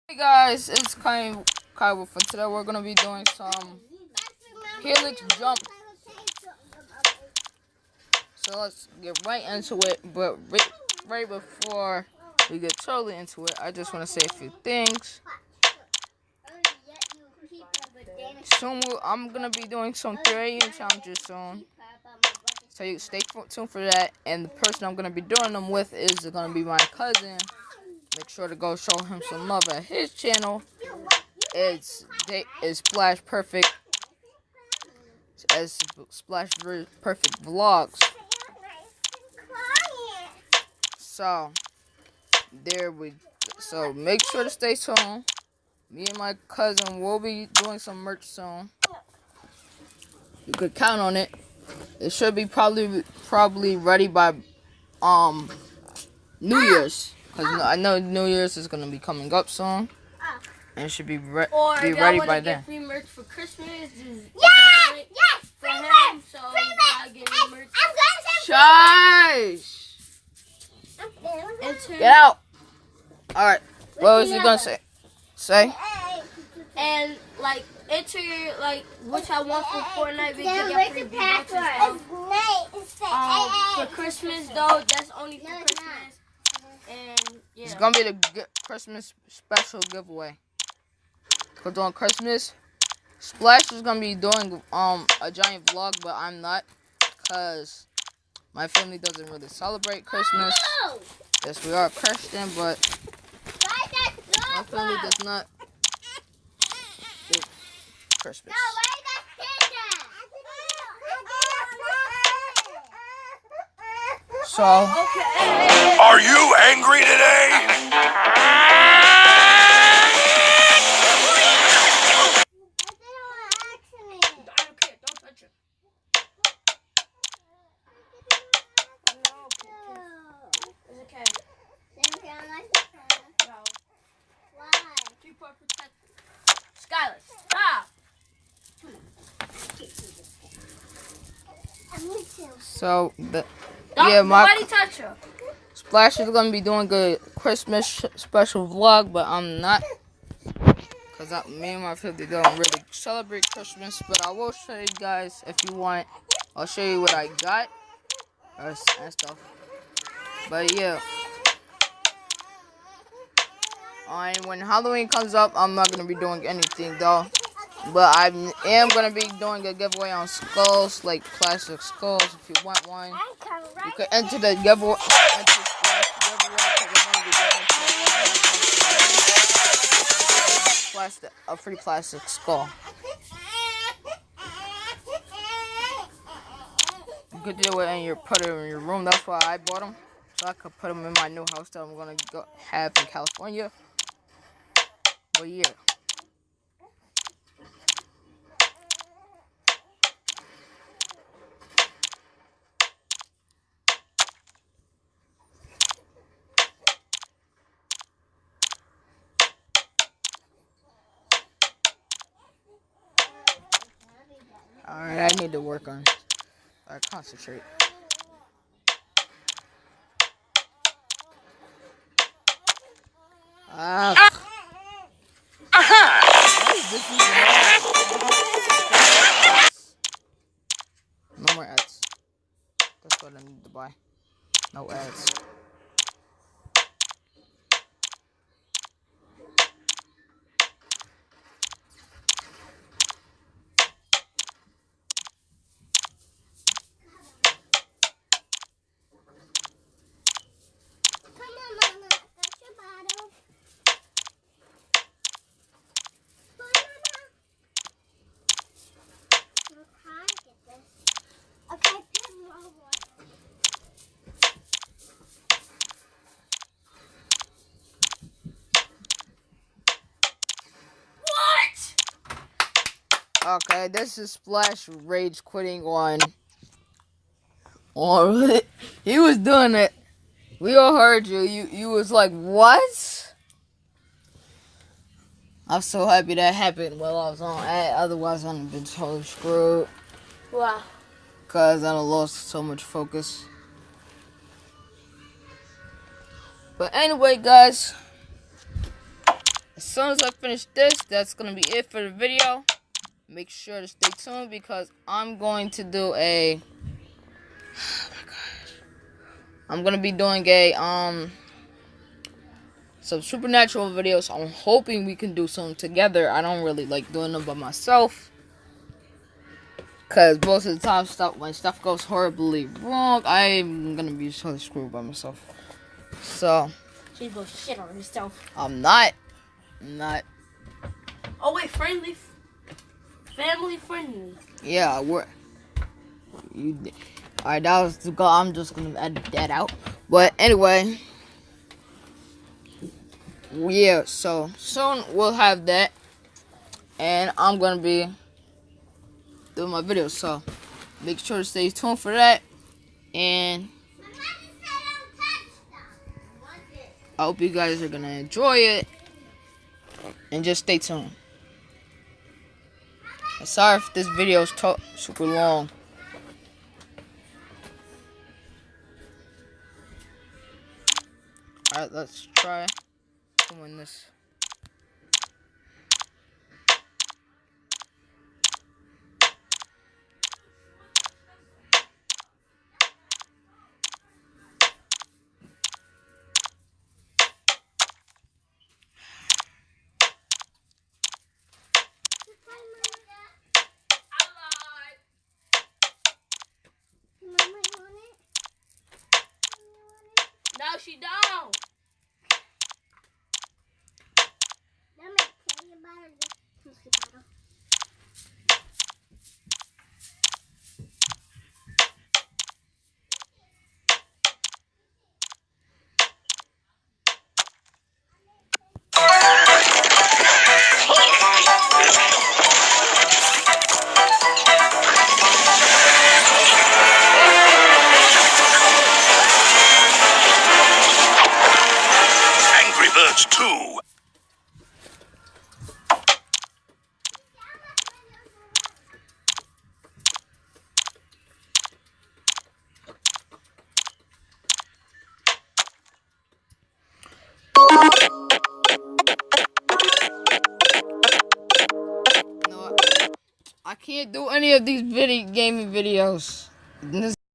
Hey guys, it's Kyle for today. We're gonna be doing some Helix jump. So let's get right into it. But right before we get totally into it, I just want to say a few things. Soon I'm gonna be doing some 3 AM challenges soon. So you stay tuned for that. And the person I'm gonna be doing them with is gonna be my cousin. Make sure to go show him some love at his channel. It's Splash Perfect as Splash Perfect Vlogs. So so make sure to stay tuned. Me and my cousin will be doing some merch soon. You could count on it. It should be probably ready by New Year's, because I know New Year's is gonna be coming up soon. And it should be ready by then. Free merch for Christmas. Yes! For him, so I get merch. Shush! Get out! Alright, what was you gonna say? And enter which I want for Fortnite. We can get free merch for Christmas though. That's only for Christmas. And yeah. It's gonna be the Christmas special giveaway. Because on Christmas, Splash is gonna be doing a giant vlog, but I'm not, because my family doesn't really celebrate Christmas. Yes, we are Christian, but my family does not do Christmas. So, are you angry today? Skylar, stop! so Nobody touch her. Splash is gonna be doing a Christmas special vlog, but I'm not, because me and my family don't really celebrate Christmas. But I will show you guys if you want. I'll show you what I got and stuff. But yeah, when Halloween comes up, I'm not gonna be doing anything though. But I am gonna be doing a giveaway on skulls, like plastic skulls. If you want one, you can enter the giveaway. A free plastic skull. You could do it and put it in your room. That's why I bought them, so I could put them in my new house that I'm gonna have in California. But yeah. Alright, I need to work on concentrate. No more ads. That's what I need to buy. No ads. Okay, this is Splash rage quitting on. Or he was doing it. We all heard you. You was like, what? I'm so happy that happened while I was on ad. Otherwise, I would have been totally screwed. Wow. Because I lost so much focus. But anyway, guys, as soon as I finish this, that's gonna be it for the video. Make sure to stay tuned because I'm going to do a. Oh my gosh! I'm gonna be doing a some supernatural videos. I'm hoping we can do some together. I don't really like doing them by myself. Cause most of the time, when stuff goes horribly wrong, I'm gonna be totally screwed by myself. So she's gonna shit on herself. I'm not. Oh wait, family friendly. Yeah, we're. Alright, that was the goal. I'm just gonna edit that out. But anyway, yeah. So soon we'll have that, and I'm gonna be doing my videos, so make sure to stay tuned for that, and I hope you guys are gonna enjoy it, and just stay tuned. And sorry if this video is super long. Alright, let's try doing this. No, she don't. Angry Birds 2. I can't do any of these gaming videos. This